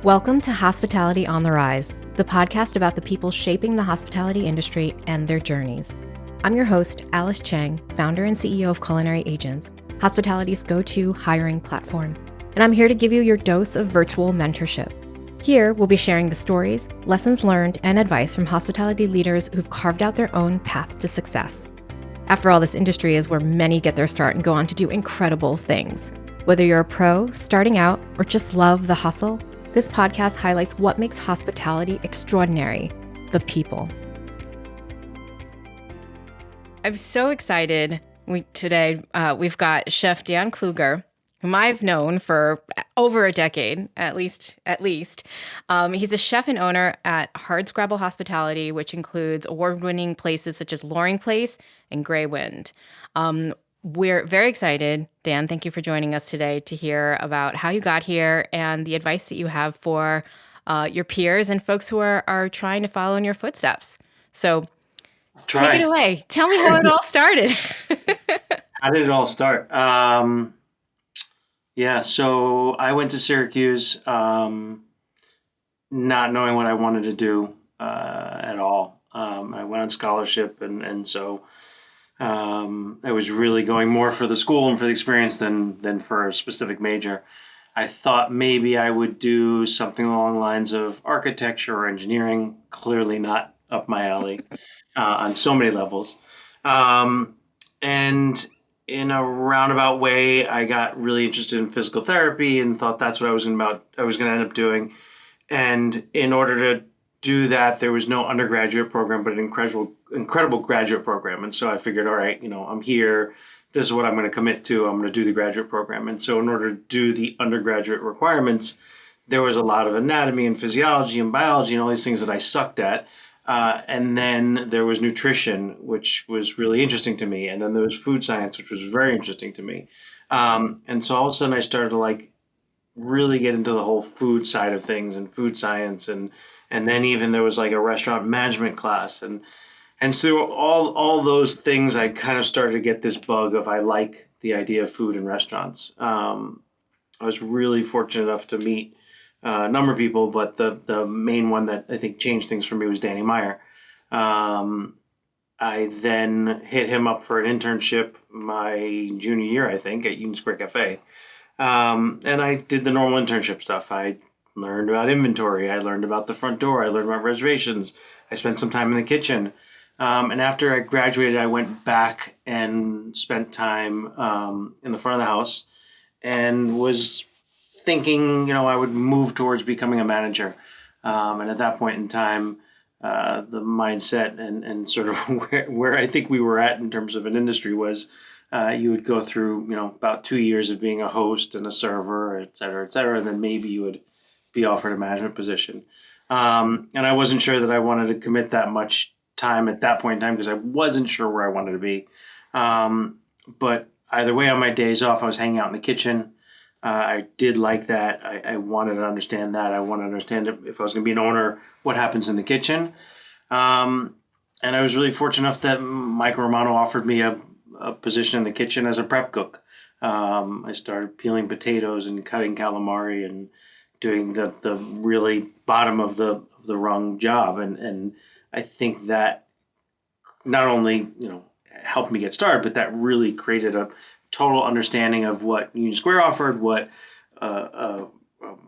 Welcome to Hospitality on the Rise, the podcast about the people shaping the hospitality industry and their journeys. I'm your host, Alice Cheng, founder and CEO of Culinary Agents, hospitality's go-to hiring platform. And I'm here to give you your dose of virtual mentorship. Here, we'll be sharing the stories, lessons learned, and advice from hospitality leaders who've carved out their own path to success. After all, this industry is where many get their start and go on to do incredible things. Whether you're a pro, starting out, or just love the hustle, this podcast highlights what makes hospitality extraordinary: the people. I'm so excited. Today, we've got Chef Dan Kluger, whom I've known for over a decade, at least. He's a chef and owner at Hardscrabble Hospitality, which includes award-winning places such as Loring Place and Greywind. We're very excited, Dan, thank you for joining us today to hear about how you got here and the advice that you have for your peers and folks who are trying to follow in your footsteps. So take it away. Tell me how it all started. How did it all start? So I went to Syracuse not knowing what I wanted to do at all. I went on scholarship, and so I was really going more for the school and for the experience than for a specific major. I thought maybe I would do something along the lines of architecture or engineering. Clearly not up my alley on so many levels. And in a roundabout way, I got really interested in physical therapy and thought that's what I was going to end up doing. And in order to do that, there was no undergraduate program, but an incredible graduate program. And so I figured, all right, I'm here. This is what I'm going to commit to. I'm going to do the graduate program. And so in order to do the undergraduate requirements, there was a lot of anatomy and physiology and biology and all these things that I sucked at. And then there was nutrition, which was really interesting to me. And then there was food science, which was very interesting to me. And so all of a sudden I started to really get into the whole food side of things and food science. And then even there was a restaurant management class. And so all those things, I kind of started to get this bug of I like the idea of food in restaurants. I was really fortunate enough to meet a number of people, but the main one that I think changed things for me was Danny Meyer. I then hit him up for an internship my junior year, I think, at Union Square Cafe. And I did the normal internship stuff. I learned about inventory. I learned about the front door. I learned about reservations. I spent some time in the kitchen. And after I graduated, I went back and spent time in the front of the house and was thinking, I would move towards becoming a manager. And at that point in time, the mindset and sort of where I think we were at in terms of an industry was you would go through, about 2 years of being a host and a server, et cetera, and then maybe you would be offered a management position. And I wasn't sure that I wanted to commit that much time at that point in time because I wasn't sure where I wanted to be. But either way, on my days off, I was hanging out in the kitchen. I did like that. I wanted to understand that. I wanted to understand if I was going to be an owner, what happens in the kitchen. And I was really fortunate enough that Mike Romano offered me a position in the kitchen as a prep cook. I started peeling potatoes and cutting calamari and doing the really bottom of the rung job. And I think that not only, helped me get started, but that really created a total understanding of what Union Square offered, what a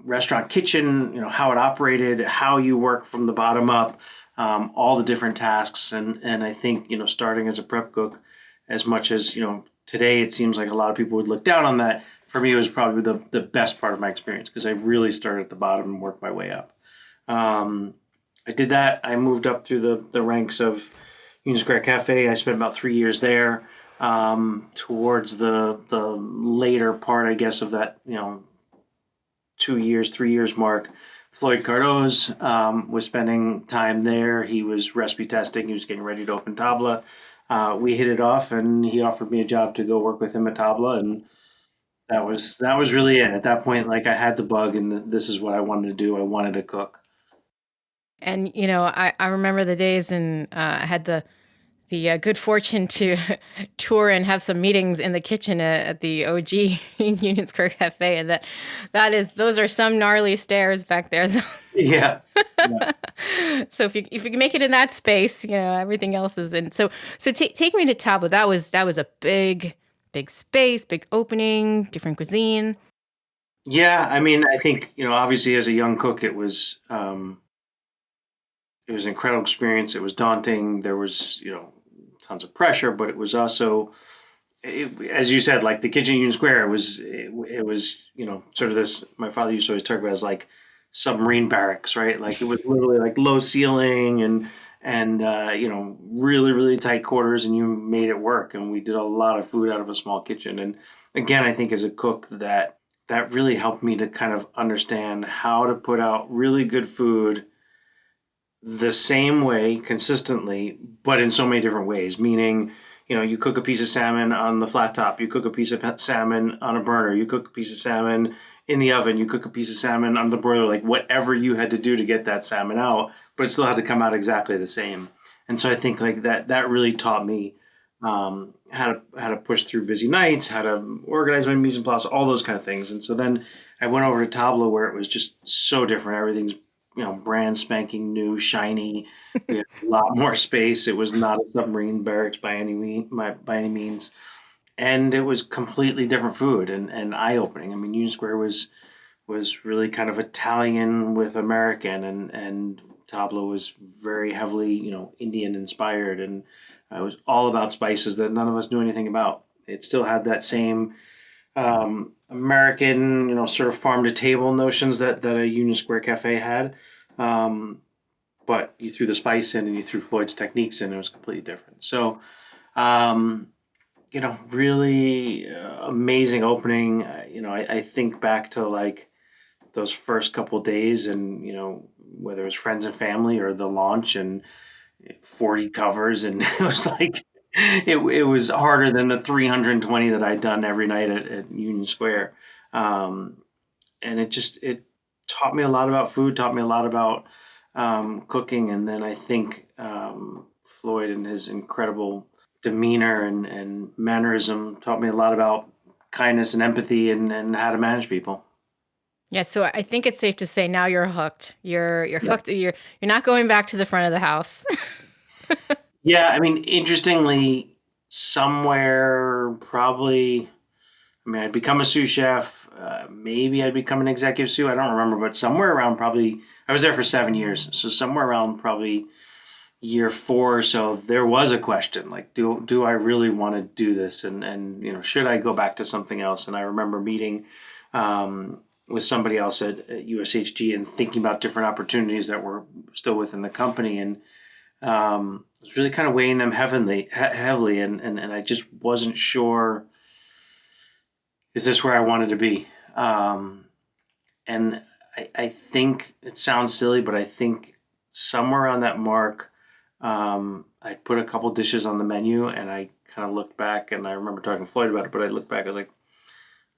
restaurant kitchen, how it operated, how you work from the bottom up, all the different tasks. And I think, starting as a prep cook, as much as, today it seems like a lot of people would look down on that. For me, it was probably the best part of my experience because I really started at the bottom and worked my way up. I did that. I moved up through the ranks of Union Square Cafe. I spent about 3 years there. Towards the later part, I guess, of that, 2 years, 3 years mark, Floyd Cardoz was spending time there. He was recipe testing. He was getting ready to open Tabla. We hit it off, and he offered me a job to go work with him at Tabla, and that was really it. At that point, I had the bug, and this is what I wanted to do. I wanted to cook. And, I remember the days and I had the the good fortune to tour and have some meetings in the kitchen at the OG Union Square Cafe, and those are some gnarly stairs back there. Yeah. Yeah. So if you can make it in that space, everything else is in. So take me to Tableau. That was a big space, big opening, different cuisine. Yeah, I mean, I think, obviously as a young cook, it was an incredible experience. It was daunting. There was, tons of pressure, but it was also, as you said, like the kitchen in Union Square, it was, sort of this, my father used to always talk about as like submarine barracks, right? Like it was literally like low ceiling and really, really tight quarters, and you made it work. And we did a lot of food out of a small kitchen. And again, I think as a cook that really helped me to kind of understand how to put out really good food the same way consistently, but in so many different ways. Meaning, you cook a piece of salmon on the flat top, you cook a piece of salmon on a burner, you cook a piece of salmon in the oven, you cook a piece of salmon on the broiler, like whatever you had to do to get that salmon out, but it still had to come out exactly the same. And so I think like that really taught me how to push through busy nights, how to organize my mise en place, all those kind of things. And so then I went over to Tableau, where it was just so different. Everything's brand spanking new, shiny. We had a lot more space. It was not a submarine barracks by any means, and it was completely different food and eye opening. I mean, Union Square was really kind of Italian with American, and Tableau was very heavily Indian inspired, and it was all about spices that none of us knew anything about. It still had that same American, sort of farm to table notions that a Union Square Cafe had. But you threw the spice in and you threw Floyd's techniques in, it was completely different. So, really amazing opening. I think back to like those first couple of days and, whether it was friends and family or the launch and 40 covers. And it was like, it was harder than the 320 that I'd done every night at Union Square. And it taught me a lot about food, taught me a lot about cooking. And then I think Floyd and his incredible demeanor and mannerism taught me a lot about kindness and empathy and how to manage people. Yeah, so I think it's safe to say now you're hooked. You're Yeah. hooked. You're not going back to the front of the house. Yeah, I mean, interestingly, somewhere probably, I mean, I'd become a sous chef. Maybe I'd become an executive sous. I don't remember, but somewhere around probably, I was there for 7 years. So somewhere around probably year 4 or so, there was a question like, do I really want to do this? And should I go back to something else? And I remember meeting with somebody else at USHG and thinking about different opportunities that were still within the company. And I was really kind of weighing them heavily. And I just wasn't sure, is this where I wanted to be? And I think it sounds silly, but I think somewhere around that mark, I put a couple dishes on the menu and I kind of looked back, and I remember talking to Floyd about it, but I looked back, I was like,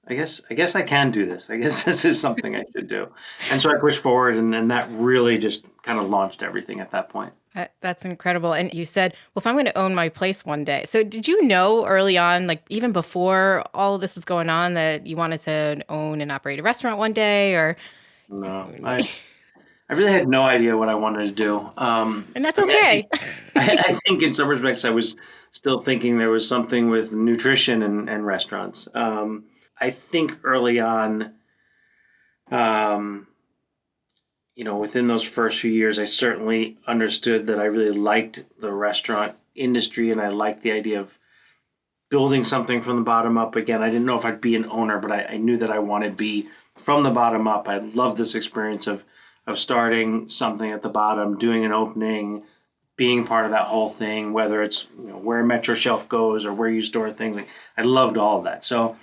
I guess I can do this. I guess this is something I should do. And so I pushed forward, and that really just kind of launched everything at that point. That's incredible. And you said, well, if I'm going to own my place one day. So did you know early on, like even before all of this was going on, that you wanted to own and operate a restaurant one day? Or No, I really had no idea what I wanted to do. And that's I mean, okay. I think in some respects I was still thinking there was something with nutrition and restaurants. I think early on, within those first few years, I certainly understood that I really liked the restaurant industry, and I liked the idea of building something from the bottom up. Again, I didn't know if I'd be an owner, but I knew that I wanted to be from the bottom up. I love this experience of starting something at the bottom, doing an opening, being part of that whole thing, whether it's where Metro Shelf goes or where you store things. Like, I loved all of that. So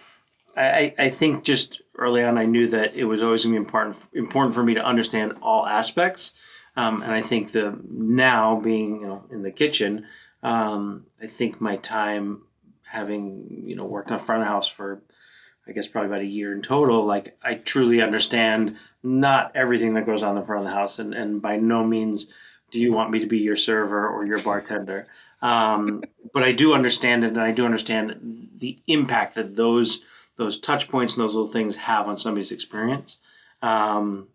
I think just early on, I knew that it was always going to be important for me to understand all aspects. And I think now being in the kitchen, I think my time having worked on front of house for I guess probably about a year in total, like I truly understand not everything that goes on in the front of the house, and by no means do you want me to be your server or your bartender? But I do understand it, and I do understand the impact that those touch points and those little things have on somebody's experience. And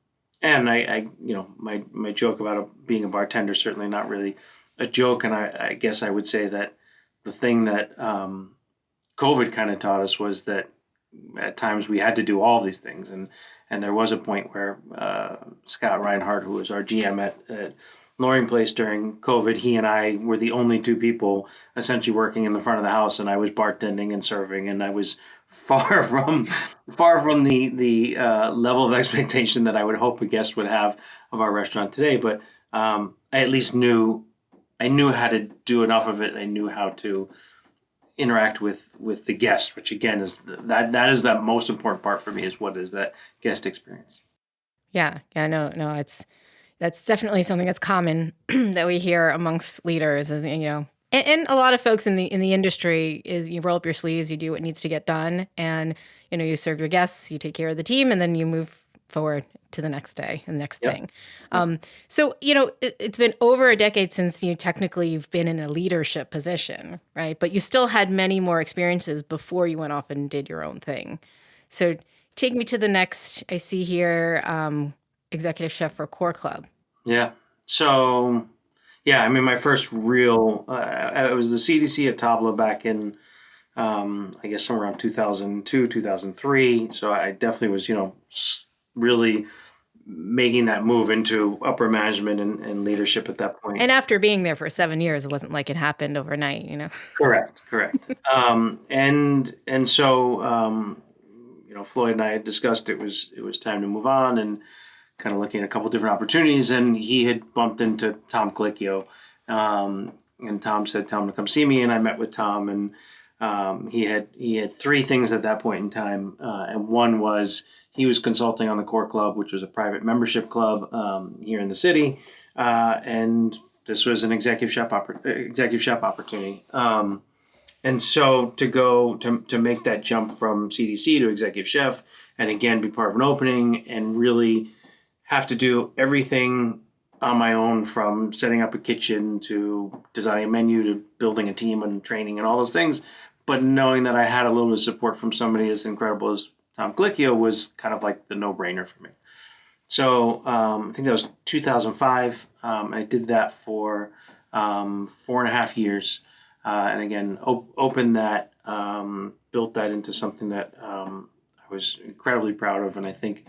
I my joke about being a bartender is certainly not really a joke, and I guess I would say that the thing that COVID kind of taught us was that at times we had to do all of these things, and there was a point where Scott Reinhardt, who was our GM at Loring Place during COVID, he and I were the only two people essentially working in the front of the house, and I was bartending and serving, and I was far from the level of expectation that I would hope a guest would have of our restaurant today. But I at least knew how to do enough of it. I knew how to interact with the guests, which again is that is the most important part for me, is what is that guest experience. Yeah, no, that's definitely something that's common that we hear amongst leaders, is, and a lot of folks in the industry, is you roll up your sleeves, you do what needs to get done, and you serve your guests, you take care of the team, and then you move forward to the next day and the next thing. So it's been over a decade since you've been in a leadership position, right? But you still had many more experiences before you went off and did your own thing. So take me to the next. I see here, executive chef for Core Club. Yeah. So, I mean, my first real, it was the CDC at Tabla back in, I guess somewhere around 2002, 2003. So I definitely was, really making that move into upper management and leadership at that point. And after being there for 7 years, it wasn't like it happened overnight, Correct. And so, Floyd and I had discussed it was time to move on, and kind of looking at a couple different opportunities, and he had bumped into Tom Colicchio, and Tom said, "Tell him to come see me." And I met with Tom, and he had three things at that point in time, and one was he was consulting on the Core Club, which was a private membership club here in the city, and this was an executive chef opportunity. And so to go to make that jump from CDC to executive chef, and again be part of an opening, and really have to do everything on my own, from setting up a kitchen to designing a menu to building a team and training and all those things, but knowing that I had a little bit of support from somebody as incredible as Tom Colicchio was kind of like the no-brainer for me. So I think that was 2005. I did that for 4.5 years. And again, opened that, built that into something that I was incredibly proud of. And I think,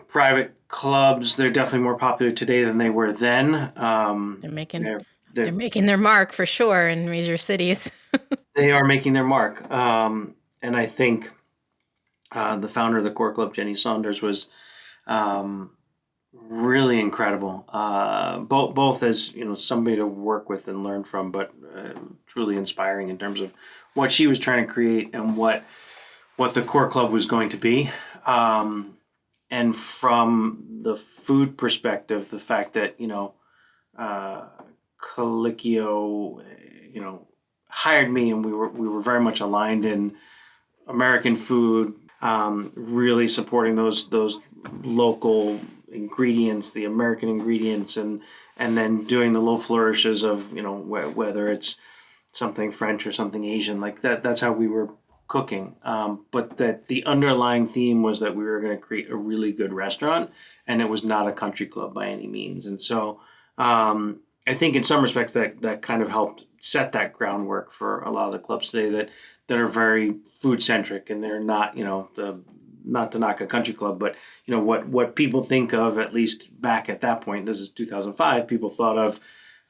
private clubs, they're definitely more popular today than they were then. They're making their mark for sure in major cities. They are making their mark. And I think the founder of the Core Club, Jenny Saunders, was really incredible, both as somebody to work with and learn from, but truly inspiring in terms of what she was trying to create and what the Core Club was going to be. And from the food perspective, the fact that Colicchio hired me, and we were very much aligned in American food, really supporting those local ingredients, the American ingredients, and then doing the little flourishes of whether it's something French or something Asian, like that. That's how we were cooking. But that the underlying theme was that we were going to create a really good restaurant, and it was not a country club by any means. And so I think in some respects that kind of helped set that groundwork for a lot of the clubs today that are very food centric, and they're not, not to knock a country club, but what people think of, at least back at that point, this is 2005, people thought of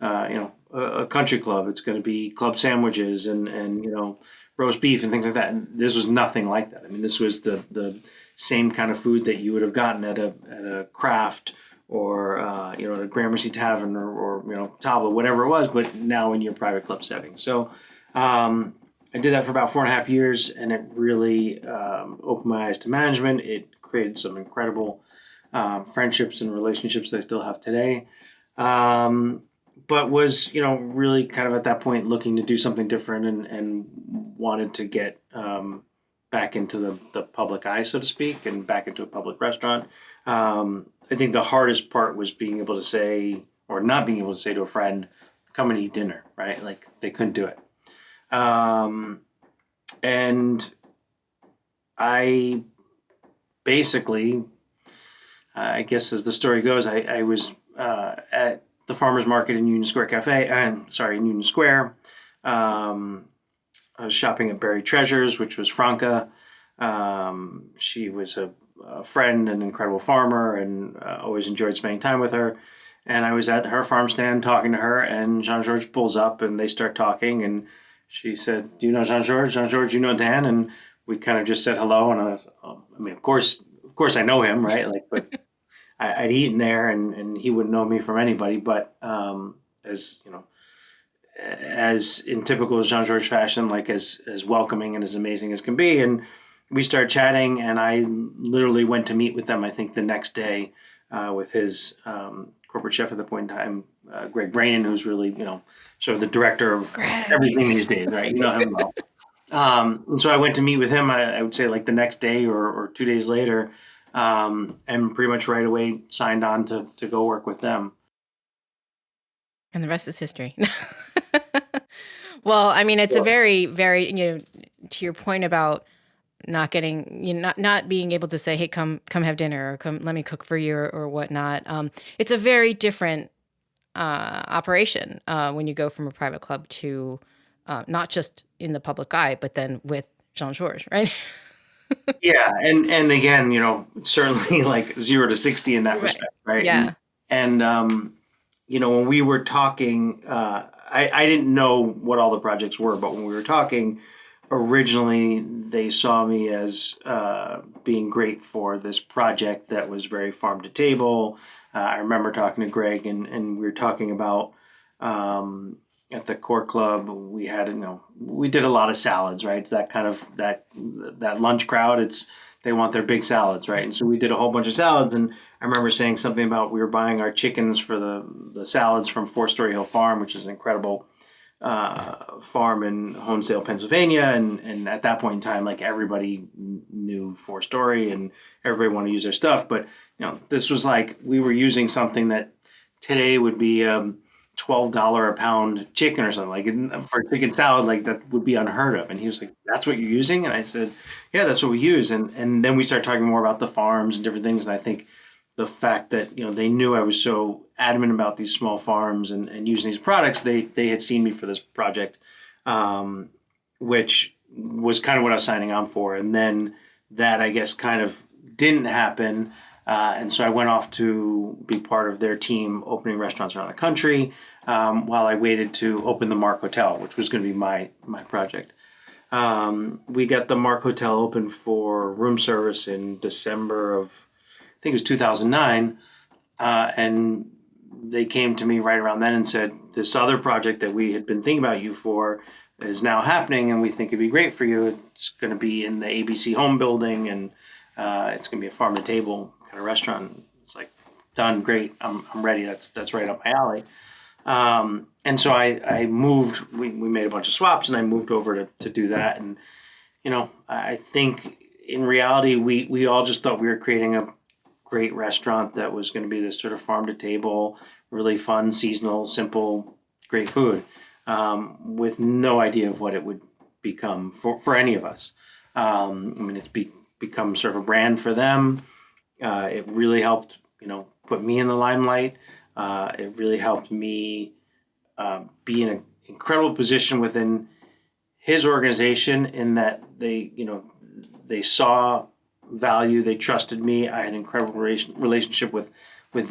a country club. It's going to be club sandwiches and roast beef and things like that. And this was nothing like that. I mean, this was the same kind of food that you would have gotten at a craft or at a Gramercy Tavern or Tabla, whatever it was, but now in your private club setting. So I did that for about 4.5 years, and it really opened my eyes to management. It created some incredible friendships and relationships that I still have today. But was, really kind of at that point looking to do something different and wanted to get back into the public eye, so to speak, and back into a public restaurant. I think the hardest part was being able to say, or not being able to say to a friend, come and eat dinner, right? Like they couldn't do it. And I basically, I guess as the story goes, I was at the farmer's market in Union Square in Union Square. I was shopping at Buried Treasures, which was Franca. She was a friend, an incredible farmer, and always enjoyed spending time with her. And I was at her farm stand talking to her, and Jean-Georges pulls up, and they start talking. And she said, "Do you know Jean-Georges? Jean-Georges, you know Dan?" And we kind of just said hello. And I was, of course, I know him, right? Like, but I'd eaten there, and he wouldn't know me from anybody. But as you know, as in typical Jean-Georges fashion, like as welcoming and as amazing as can be. And we started chatting, and I literally went to meet with them, I think the next day, with his corporate chef at the point in time, Greg Brainin, who's really, sort of the director of everything these days, right? You know him well. And so I went to meet with him, I would say like the next day or 2 days later, and pretty much right away signed on to go work with them. And the rest is history. Well, I mean, it's a very, very, to your point about not getting, not being able to say, hey, come have dinner, or come, let me cook for you, or whatnot. It's a very different operation when you go from a private club to not just in the public eye, but then with Jean-Georges, right? Yeah, and again, certainly like 0 to 60 in that respect, right? Yeah. And when we were talking, I didn't know what all the projects were, but when we were talking, originally they saw me as being great for this project that was very farm to table. I remember talking to Greg, and we were talking about at the core club, we had, we did a lot of salads, right? It's that kind of that lunch crowd. They want their big salads, right? And so we did a whole bunch of salads, and I remember saying something about we were buying our chickens for the salads from Four Story Hill Farm, which is an incredible farm in Honesdale, Pennsylvania, and at that point in time, like everybody knew Four Story, and everybody wanted to use their stuff. But this was like we were using something that today would be $12 a pound chicken or something, like for chicken salad, like that would be unheard of. And he was like, "That's what you're using?" And I said, "Yeah, that's what we use." And then we started talking more about the farms and different things. And I think the fact that they knew I was so adamant about these small farms and using these products, they had seen me for this project, which was kind of what I was signing on for. And then that, I guess, kind of didn't happen. And so I went off to be part of their team opening restaurants around the country while I waited to open the Mark Hotel, which was going to be my project. We got the Mark Hotel open for room service in December of, I think it was 2009. And they came to me right around then and said, this other project that we had been thinking about you for is now happening, and we think it'd be great for you. It's going to be in the ABC Home building, and it's going to be a farm to table kind of restaurant. It's like, done, great. I'm ready. That's right up my alley. And so I moved. We made a bunch of swaps, and I moved over to do that. And I think in reality, we all just thought we were creating a great restaurant that was going to be this sort of farm to table, really fun, seasonal, simple, great food, with no idea of what it would become for any of us. It's become sort of a brand for them. It really helped, put me in the limelight. It really helped me be in an incredible position within his organization, in that they saw value, they trusted me. I had an incredible relationship with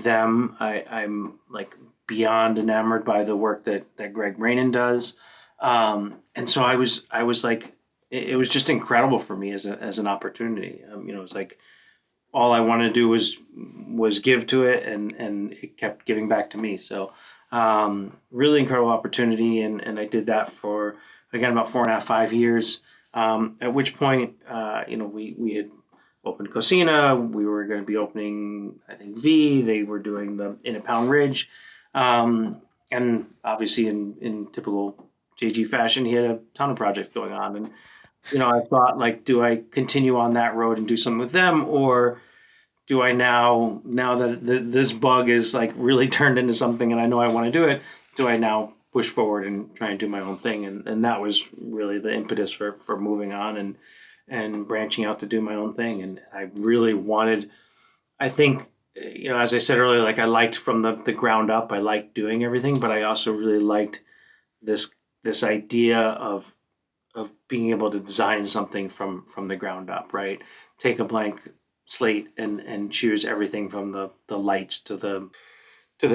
them. I'm like beyond enamored by the work that Greg Brainin does. And so I was like, it was just incredible for me as an opportunity. It was like all I wanted to do was give to it, and it kept giving back to me. So really incredible opportunity, and I did that for, again, about 4.5, 5 years. At which point, we had opened Cocina. We were going to be opening, I think, V. They were doing the In a Pound Ridge. And obviously in typical JG fashion, he had a ton of projects going on. And, I thought, like, do I continue on that road and do something with them, or do I now that this bug is like really turned into something and I know I want to do it, do I now push forward and try and do my own thing? And that was really the impetus for moving on and branching out to do my own thing. And I really wanted, I think, as I said earlier, like I liked from the ground up, I liked doing everything, but I also really liked this idea of being able to design something from the ground up, right? Take a blank slate and choose everything from the lights to the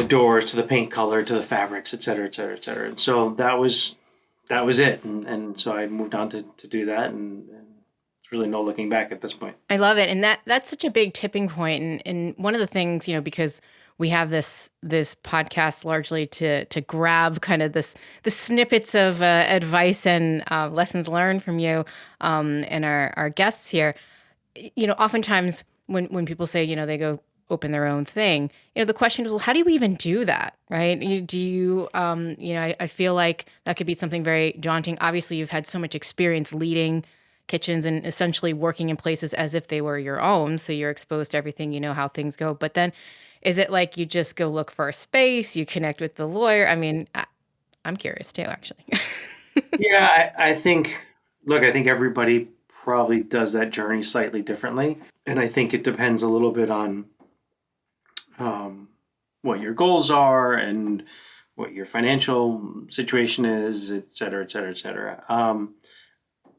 doors to the paint color to the fabrics, et cetera, et cetera, et cetera. And so that was it. And so I moved on to do that, and there's really no looking back at this point. I love it. And that's such a big tipping point. And one of the things, because we have this podcast largely to grab kind of the snippets of advice and lessons learned from you and our guests here. Oftentimes when people say, they go open their own thing, the question is, well, how do you even do that? Right. I feel like that could be something very daunting. Obviously, you've had so much experience leading kitchens and essentially working in places as if they were your own. So you're exposed to everything, how things go. But then is it like you just go look for a space, you connect with the lawyer? I mean, I'm curious too, actually. Yeah, I think everybody probably does that journey slightly differently. And I think it depends a little bit on what your goals are and what your financial situation is, et cetera, et cetera, et cetera.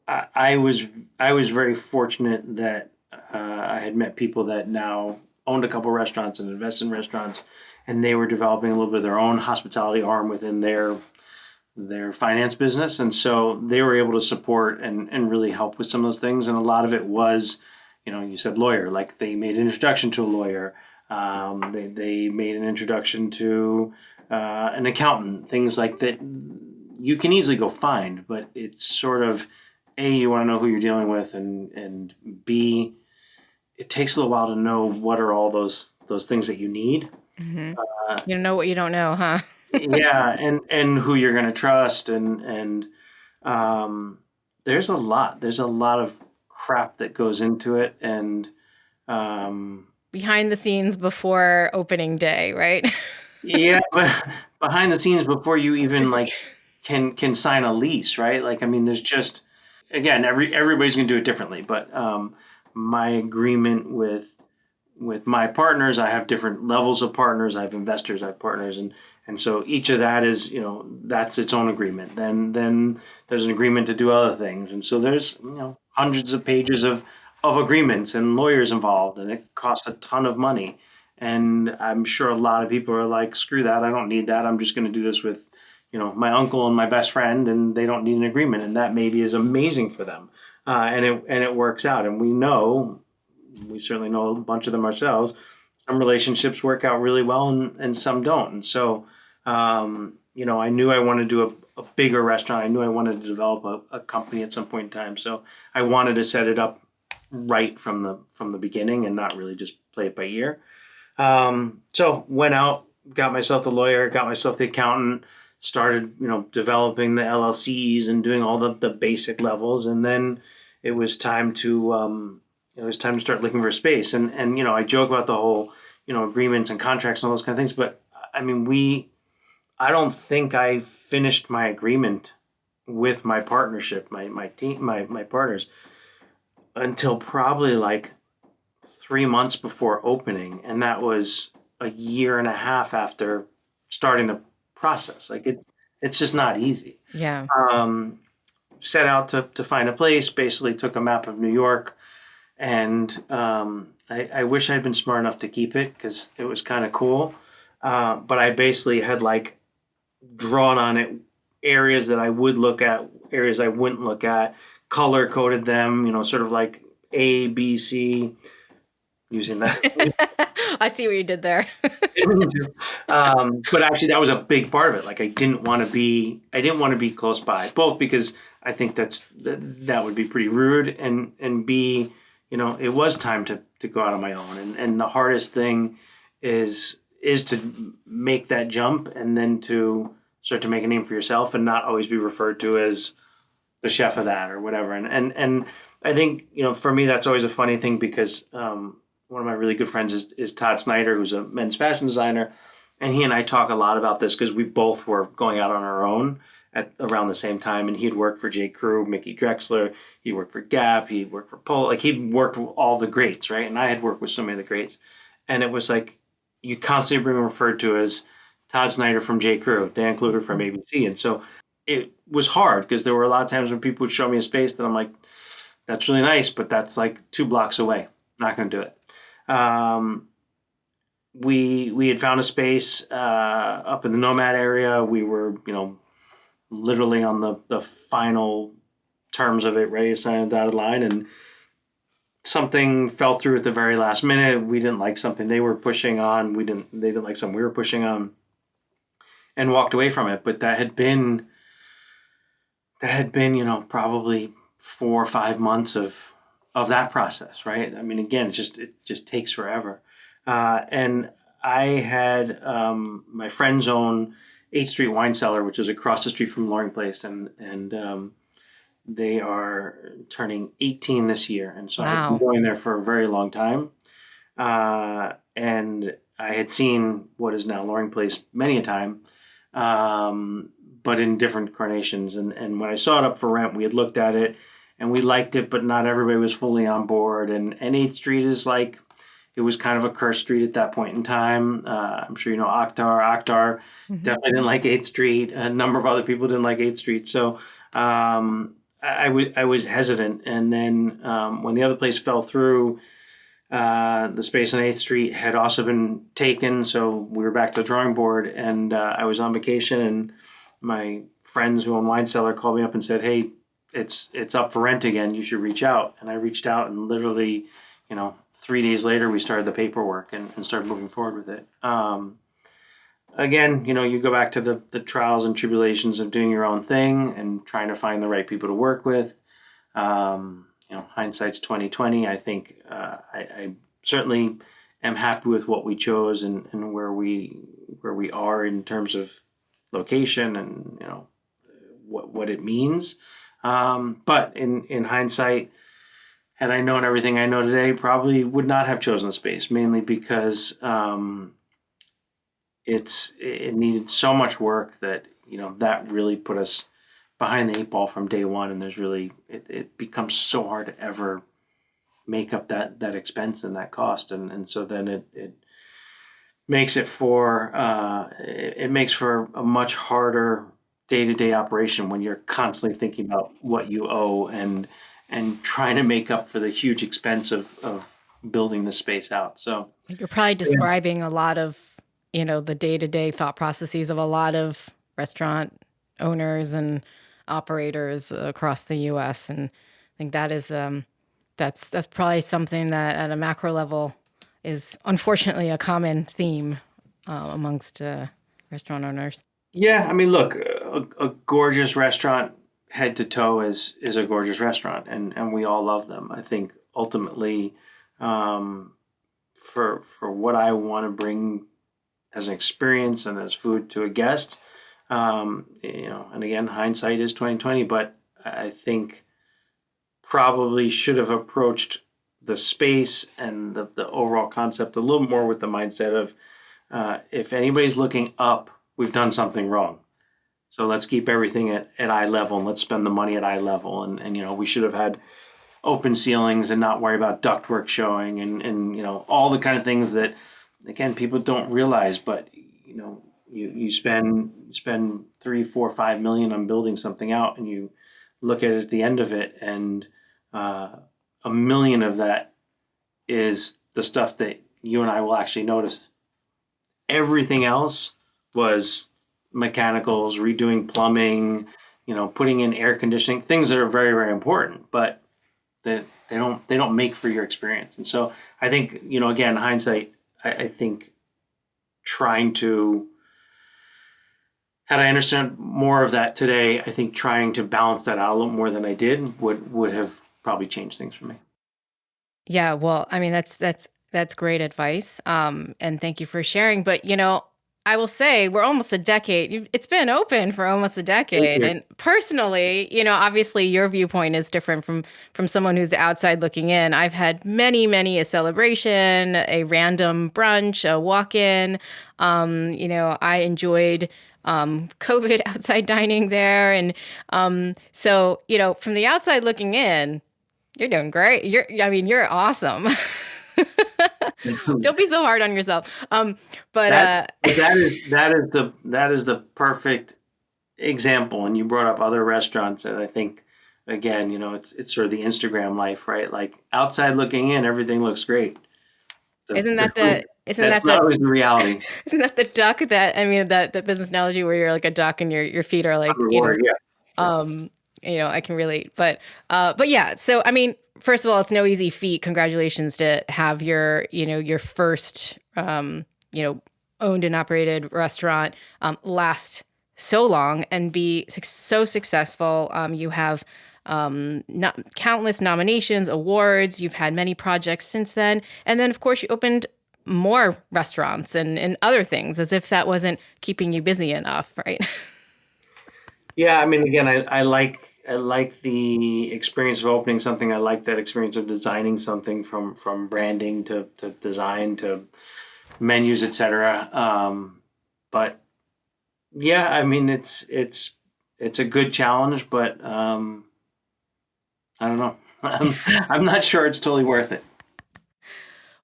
I was very fortunate that I had met people that now owned a couple restaurants and invest in restaurants, and they were developing a little bit of their own hospitality arm within their finance business, and so they were able to support and really help with some of those things. And a lot of it was, you said lawyer, like they made an introduction to a lawyer, they made an introduction to an accountant, things like that. You can easily go find, but it's sort of A, you want to know who you're dealing with, and B, it takes a little while to know what are all those things that you need. Mm-hmm. You don't know what you don't know, huh? Yeah, and who you're going to trust, and there's a lot of crap that goes into it, and behind the scenes before opening day, right? yeah, but behind the scenes before you even like can sign a lease, right? Like, I mean, there's just, again, everybody's gonna do it differently, but my agreement with my partners, I have different levels of partners. I have investors, I have partners, and so each of that is, that's its own agreement. Then there's an agreement to do other things, and so there's hundreds of pages of agreements and lawyers involved, and it costs a ton of money. And I'm sure a lot of people are like, screw that, I don't need that. I'm just going to do this with my uncle and my best friend, and they don't need an agreement, and that maybe is amazing for them, and it works out. And we certainly know a bunch of them ourselves. Some relationships work out really well, and some don't. And so, I knew I wanted to do a bigger restaurant. I knew I wanted to develop a company at some point in time. So I wanted to set it up right from the beginning and not really just play it by ear. So went out, got myself the lawyer, got myself the accountant, started, developing the LLCs and doing all the basic levels. And then it was time to start looking for a space. And I joke about the whole, agreements and contracts and all those kind of things. But I mean, I don't think I finished my agreement with my partnership, my team, my partners, until probably like 3 months before opening. And that was a year and a half after starting the process. Like it's just not easy. Yeah. Set out to find a place, basically took a map of New York, and I wish I'd been smart enough to keep it because it was kind of cool. But I basically had like drawn on it areas that I would look at, areas I wouldn't look at, color coded them, sort of like A, B, C, using that. I see what you did there. But actually that was a big part of it. Like I didn't want to be close by, both because I think that would be pretty rude, and B, it was time to go out on my own. And the hardest thing is to make that jump and then to start to make a name for yourself and not always be referred to as the chef of that or whatever. And I think, for me, that's always a funny thing because one of my really good friends is Todd Snyder, who's a men's fashion designer. And he and I talk a lot about this because we both were going out on our own at around the same time. And he'd worked for J. Crew, Mickey Drexler. He worked for Gap. He worked for Polo. Like he'd worked with all the greats, right? And I had worked with so many of the greats. And it was like you constantly being referred to as Todd Snyder from J. Crew, Dan Kluger from ABC. And so it was hard because there were a lot of times when people would show me a space that I'm like, that's really nice, but that's like 2 blocks away. Not going to do it. We had found a space up in the Nomad area. We were, literally on the final terms of it, ready to sign the dotted line, and something fell through at the very last minute. We didn't like something they were pushing on. They didn't like something we were pushing on, and walked away from it. But that had been, probably 4 or 5 months of that process, right? I mean, again, it just takes forever. And I had my friend's own 8th Street Wine Cellar, which is across the street from Loring Place, and they are turning 18 this year, and so I've been Wow. going there for a very long time. And I had seen what is now Loring Place many a time, but in different carnations. And when I saw it up for rent, we had looked at it and we liked it, but not everybody was fully on board. And 8th Street is like, it was kind of a cursed street at that point in time. I'm sure you know Akhtar. Akhtar definitely didn't like 8th Street. A number of other people didn't like 8th Street. So I was hesitant. And then when the other place fell through, the space on 8th Street had also been taken. So we were back to the drawing board, and I was on vacation, and my friends who own Wine Cellar called me up and said, hey, it's up for rent again. You should reach out. And I reached out, and literally, 3 days later, we started the paperwork and started moving forward with it. Again, you go back to the trials and tribulations of doing your own thing and trying to find the right people to work with. Hindsight's 2020. I think I certainly am happy with what we chose and where we are in terms of location and what it means. But in hindsight, had I known everything I know today, probably would not have chosen the space, mainly because it needed so much work that that really put us behind the 8 ball from day one. And there's really it becomes so hard to ever make up that expense and that cost, and so then it makes it for it makes for a much harder day-to-day operation when you're constantly thinking about what you owe and trying to make up for the huge expense of building the space out. So You're probably describing a lot of, the day-to-day thought processes of a lot of restaurant owners and operators across the U.S. And I think that is that's probably something that at a macro level is unfortunately a common theme amongst restaurant owners. yeah, I mean, look, a gorgeous restaurant head to toe is a gorgeous restaurant, and we all love them. I think ultimately, for what I want to bring as an experience and as food to a guest, and again, hindsight is 2020, but I think probably should have approached the space and the overall concept a little more with the mindset of if anybody's looking up, we've done something wrong. So let's keep everything at eye level, and let's spend the money at eye level. And we should have had open ceilings and not worry about ductwork showing and all the kind of things that, again, people don't realize. But you spend 3, 4, 5 million on building something out, and you look at it at the end of it, and $1 million of that is the stuff that you and I will actually notice. Everything else was mechanicals, redoing plumbing, putting in air conditioning, things that are very, very important, but they don't make for your experience. And so I think, again, hindsight, I think trying to, had I understood more of that today, I think trying to balance that out a little more than I did would have probably changed things for me. Yeah, well, I mean that's great advice. And thank you for sharing. But I will say we're almost a decade. It's been open for almost a decade. And personally, obviously your viewpoint is different from someone who's outside looking in. I've had many a celebration, a random brunch, a walk-in. I enjoyed COVID outside dining there. And so, from the outside looking in, you're doing great. You're awesome. Don't be so hard on yourself. That is the perfect example. And you brought up other restaurants, and I think again, it's sort of the Instagram life, right? Like outside looking in, everything looks great. That's not always the reality. Isn't that the duck that business analogy where you're like a duck and your feet are like, I can relate. But yeah, so first of all, it's no easy feat. Congratulations to have your first owned and operated restaurant last so long and be so successful. You have countless nominations, awards. You've had many projects since then. And then, of course, you opened more restaurants and other things, as if that wasn't keeping you busy enough, right? Yeah, again, I like the experience of opening something. I like that experience of designing something from branding to design to menus, etc. But yeah, it's a good challenge, but I don't know. I'm not sure it's totally worth it.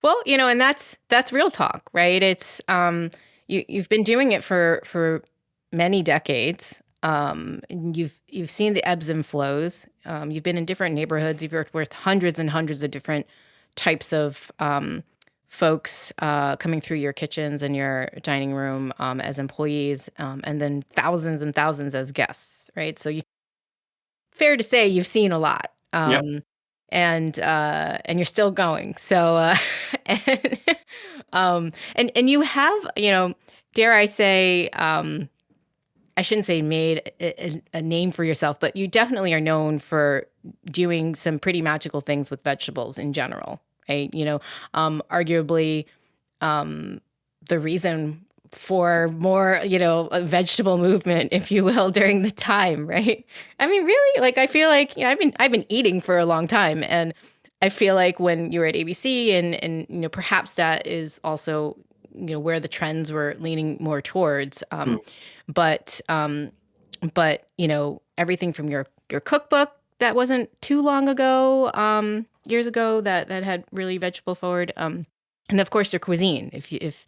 Well, and that's real talk, right? It's you've been doing it for many decades. You've seen the ebbs and flows. You've been in different neighborhoods. You've worked with hundreds and hundreds of different types of folks coming through your kitchens and your dining room as employees, and then thousands and thousands as guests, right? So fair to say you've seen a lot. Yep. And you're still going. So and you have, dare I say, I shouldn't say made a name for yourself, but you definitely are known for doing some pretty magical things with vegetables in general, right? Arguably, the reason for more, a vegetable movement, if you will, during the time, right? Really, like I feel like I've been eating for a long time, and I feel like when you were at ABC, and perhaps that is also where the trends were leaning more towards. But everything from your cookbook that wasn't too long ago, years ago, that had really vegetable forward. And of course, your cuisine. If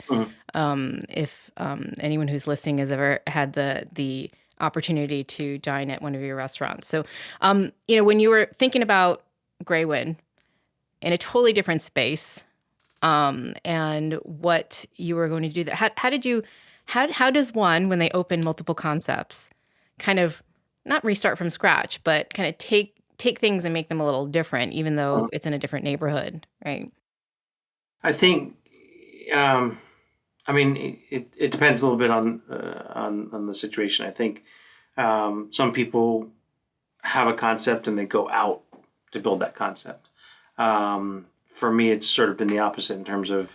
anyone who's listening has ever had the opportunity to dine at one of your restaurants, so when you were thinking about Greywind in a totally different space, and what you were going to do there, how does one, when they open multiple concepts, kind of not restart from scratch, but kind of take things and make them a little different, even though it's in a different neighborhood, right? I think, it depends a little bit on the situation. I think some people have a concept and they go out to build that concept. For me, it's sort of been the opposite in terms of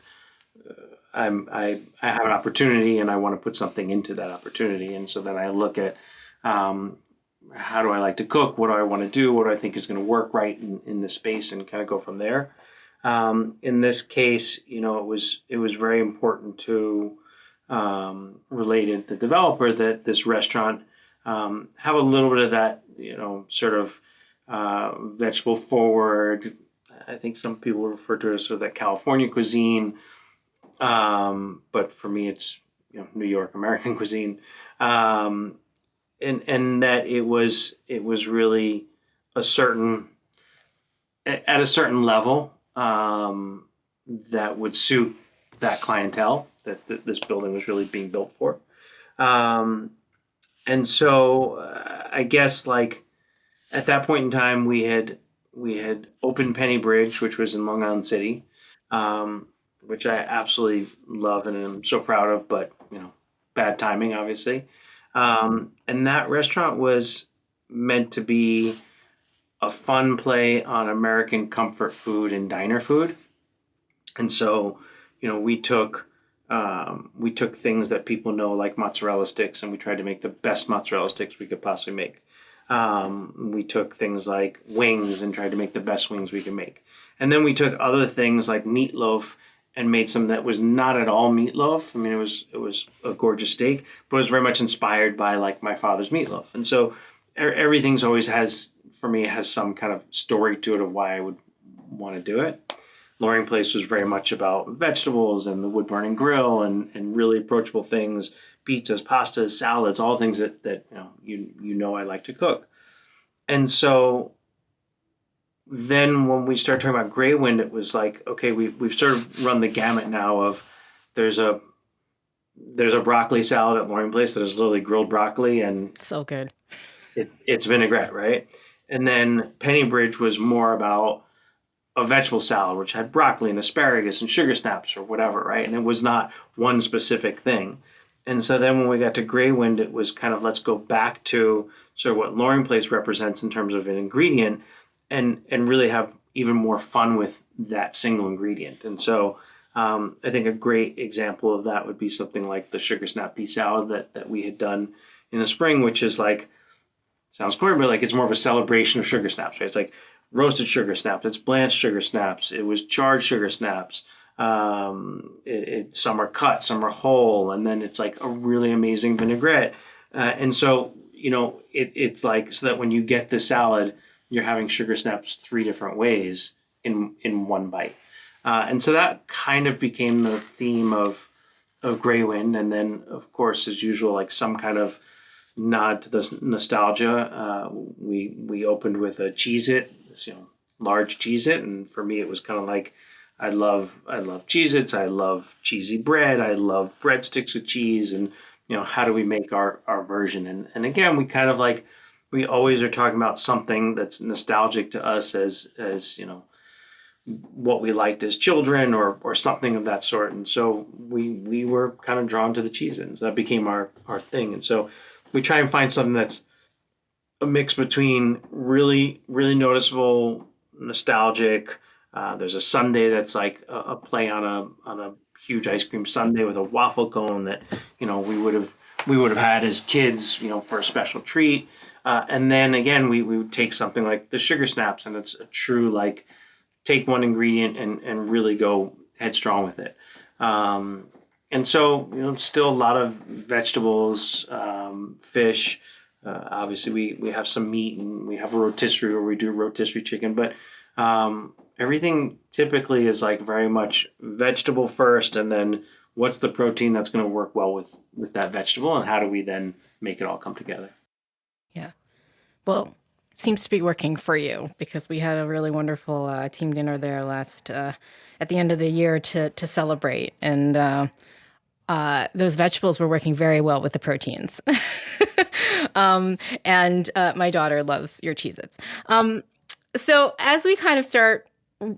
I have an opportunity and I want to put something into that opportunity, and so then I look at how do I like to cook, what do I want to do, what do I think is going to work right in this space, and kind of go from there. In this case, it was very important to related the developer that this restaurant have a little bit of that, sort of vegetable forward. I think some people refer to it as sort of that California cuisine, but for me, it's New York American cuisine, and that it was really at a certain level that would suit that clientele that this building was really being built for. And so I guess like at that point in time, we had opened Penny Bridge, which was in Long Island City, which I absolutely love and am so proud of, but bad timing, obviously. And that restaurant was meant to be a fun play on American comfort food and diner food. And so, we took We took things that people know, like mozzarella sticks, and we tried to make the best mozzarella sticks we could possibly make. We took things like wings and tried to make the best wings we could make. And then we took other things like meatloaf and made some that was not at all meatloaf. I mean, it was a gorgeous steak, but it was very much inspired by like my father's meatloaf. And so everything's always for me, has some kind of story to it of why I would want to do it. Loring Place was very much about vegetables and the wood burning grill and really approachable things, pizzas, pastas, salads, all things that you know I like to cook. And so then when we start talking about Greywind, it was like, okay, we've sort of run the gamut now of there's a broccoli salad at Loring Place that is literally grilled broccoli and So good. it's vinaigrette, right? And then Pennybridge was more about a vegetable salad, which had broccoli and asparagus and sugar snaps or whatever, right? And it was not one specific thing. And so then when we got to Greywind, it was kind of let's go back to sort of what Loring Place represents in terms of an ingredient and really have even more fun with that single ingredient. And so I think a great example of that would be something like the sugar snap pea salad that we had done in the spring, which is like, sounds corny, but like it's more of a celebration of sugar snaps, right? It's like roasted sugar snaps, it's blanched sugar snaps, it was charred sugar snaps. Some are cut, some are whole, and then it's like a really amazing vinaigrette. And so, it's like so that when you get the salad, you're having sugar snaps 3 different ways in one bite. And so that kind of became the theme of Greywind. And then, of course, as usual, like some kind of nod to this nostalgia. We opened with a Cheez-It, this, large Cheez-It, and for me it was kind of like I love Cheez-Its, I love cheesy bread, I love breadsticks with cheese, and how do we make our version? And again, we kind of like we always are talking about something that's nostalgic to us as what we liked as children or something of that sort. And so we were kind of drawn to the Cheez-Its. That became our thing. And so we try and find something that's a mix between really, really noticeable, nostalgic. There's a sundae that's like a play on a huge ice cream sundae with a waffle cone that we would have had as kids, for a special treat. And then again, we would take something like the sugar snaps, and it's a true like take one ingredient and really go headstrong with it. And so, still a lot of vegetables, fish. Obviously, we have some meat, and we have a rotisserie where we do rotisserie chicken. But everything typically is like very much vegetable first, and then what's the protein that's going to work well with that vegetable, and how do we then make it all come together? Yeah. Well, it seems to be working for you because we had a really wonderful team dinner there last at the end of the year to celebrate, and those vegetables were working very well with the proteins. And my daughter loves your Cheez-Its. So as we kind of start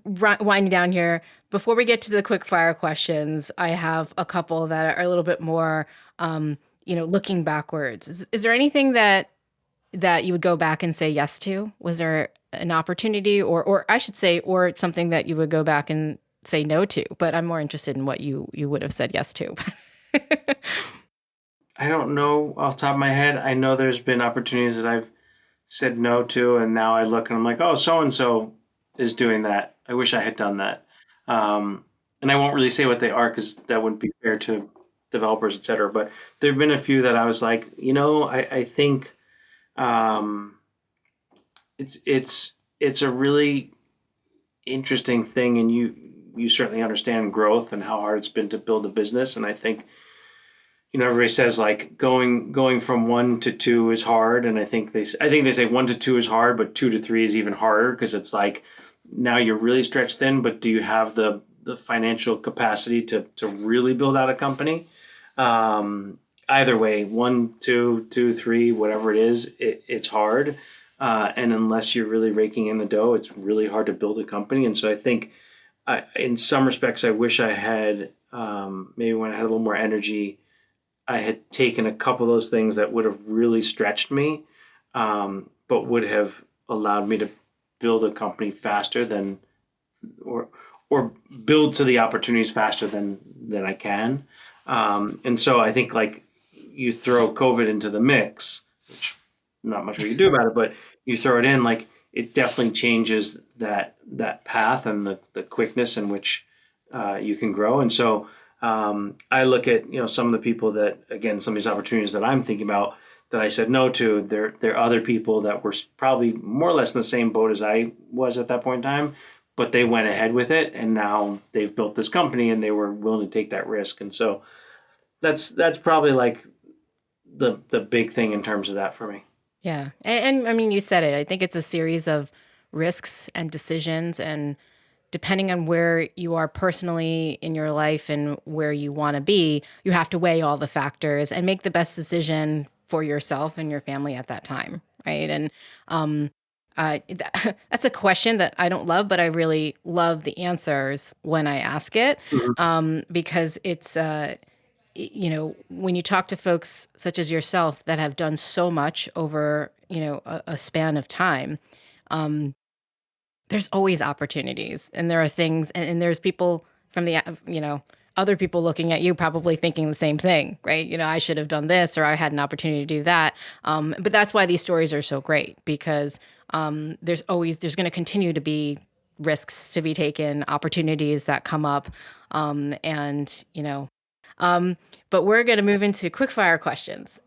winding down here, before we get to the quick fire questions, I have a couple that are a little bit more, looking backwards. Is there anything that you would go back and say yes to? Was there an opportunity or I should say, or it's something that you would go back and say no to? But I'm more interested in what you would have said yes to. I don't know off the top of my head. I know there's been opportunities that I've said no to, and now I look and I'm like, oh, so-and-so is doing that. I wish I had done that. And I won't really say what they are because that wouldn't be fair to developers, et cetera. But there have been a few that I was like, I think it's a really interesting thing, and you certainly understand growth and how hard it's been to build a business. And I think everybody says like going from 1 to 2 is hard, and I think they say 1 to 2 is hard, but 2 to 3 is even harder because it's like now you're really stretched thin, but do you have the financial capacity to really build out a company? Either way, 1, 2, 2, 3, whatever it is, it's hard. And unless you're really raking in the dough, it's really hard to build a company. And so I think in some respects, I wish I had, maybe when I had a little more energy, I had taken a couple of those things that would have really stretched me, but would have allowed me to build a company faster than, or build to the opportunities faster than than I can. And so I think like you throw COVID into the mix, which not much we can do about it, but you throw it in, like it definitely changes that path and the quickness in which you can grow. And so I look at, some of the people that, again, some of these opportunities that I'm thinking about that I said no to, there are other people that were probably more or less in the same boat as I was at that point in time, but they went ahead with it, and now they've built this company and they were willing to take that risk. And so that's probably like the big thing in terms of that for me. Yeah. And I mean, you said it. I think it's a series of risks and decisions, and depending on where you are personally in your life and where you want to be, you have to weigh all the factors and make the best decision for yourself and your family at that time, right? And that's a question that I don't love, but I really love the answers when I ask it, because it's when you talk to folks such as yourself that have done so much over a span of time. There's always opportunities, and there are things, and there's people from the, other people looking at you probably thinking the same thing, right? I should have done this, or I had an opportunity to do that. But that's why these stories are so great, because there's going to continue to be risks to be taken, opportunities that come up. But we're going to move into quickfire questions.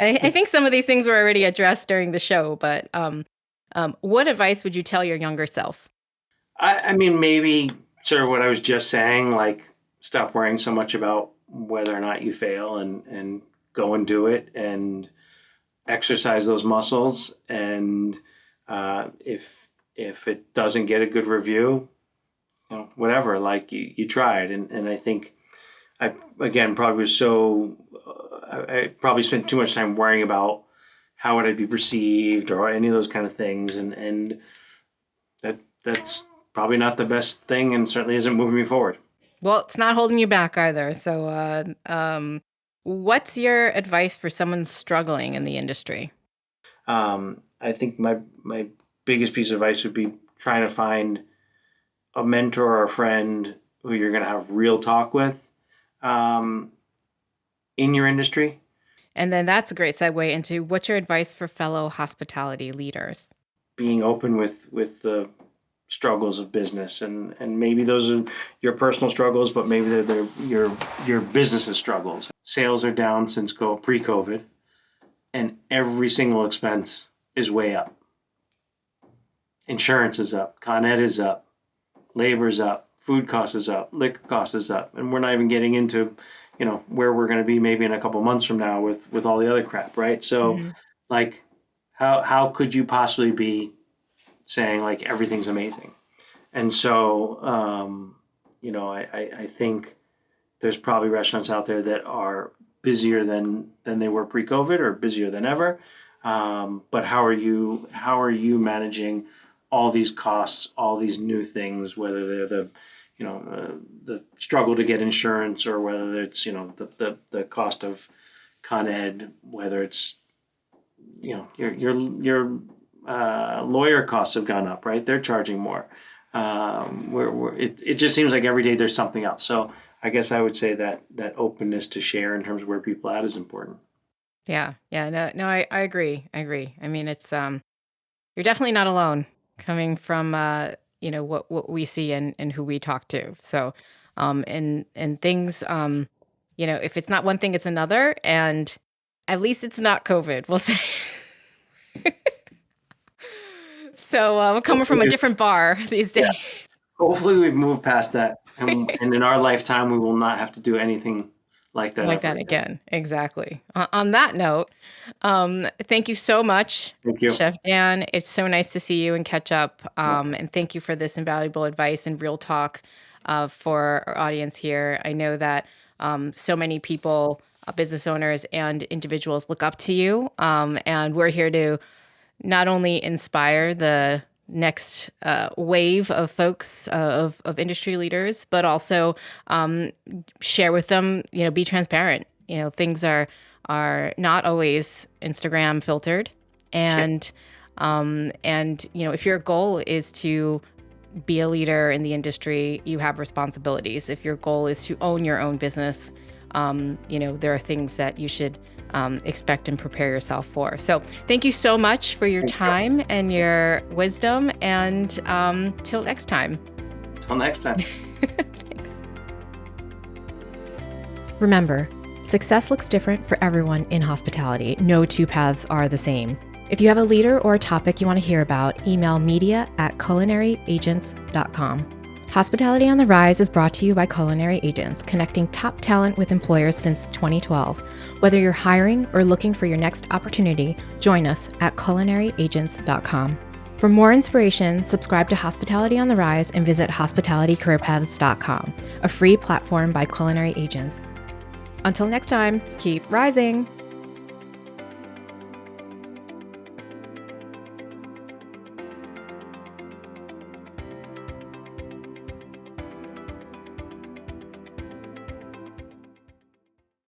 I think some of these things were already addressed during the show, but what advice would you tell your younger self? I mean, maybe sort of what I was just saying, like stop worrying so much about whether or not you fail, and go and do it and exercise those muscles. And if it doesn't get a good review, whatever, like you tried. And I think I, again, probably was I probably spent too much time worrying about how would I be perceived or any of those kind of things. And that's probably not the best thing, and certainly isn't moving me forward. Well, it's not holding you back either. So what's your advice for someone struggling in the industry? I think my biggest piece of advice would be trying to find a mentor or a friend who you're going to have real talk with in your industry. And then that's a great segue into what's your advice for fellow hospitality leaders? Being open with the struggles of business, and maybe those are your personal struggles, but maybe they're your business's struggles. Sales are down since pre-COVID, and every single expense is way up. Insurance is up, Con Ed is up, labor is up, food cost is up, liquor cost is up, and we're not even getting into where we're going to be maybe in a couple months from now with all the other crap, right? So like how could you possibly be saying like everything's amazing? And so I think there's probably restaurants out there that are busier than they were pre-COVID, or busier than ever. But how are you managing all these costs, all these new things, whether they're the struggle to get insurance, or whether it's the cost of Con Ed, whether it's your lawyer costs have gone up, right? They're charging more. It just seems like every day there's something else. So I guess I would say that openness to share in terms of where people are at is important. Yeah. No, I agree. I mean, it's you're definitely not alone, coming from what we see and who we talk to. So and things if it's not one thing, it's another, and at least it's not COVID, we'll say. So we're coming from a different bar these days. Yeah. Hopefully we've moved past that, and in our lifetime we will not have to do anything like that again. Exactly. On that note, thank you so much, Thank you. Chef Dan. It's so nice to see you and catch up. And thank you for this invaluable advice and real talk for our audience here. I know that so many people, business owners and individuals, look up to you. And we're here to not only inspire the next wave of folks, of industry leaders, but also share with them, be transparent. Things are not always Instagram filtered. And if your goal is to be a leader in the industry, you have responsibilities. If your goal is to own your own business, there are things that you should expect and prepare yourself for. So thank you so much for your time and your wisdom, and till next time. Till next time. Thanks. Remember, success looks different for everyone in hospitality. No two paths are the same. If you have a leader or a topic you want to hear about, email media@culinaryagents.com. Hospitality on the Rise is brought to you by Culinary Agents, connecting top talent with employers since 2012. Whether you're hiring or looking for your next opportunity, join us at culinaryagents.com. For more inspiration, subscribe to Hospitality on the Rise and visit hospitalitycareerpaths.com, a free platform by Culinary Agents. Until next time, keep rising.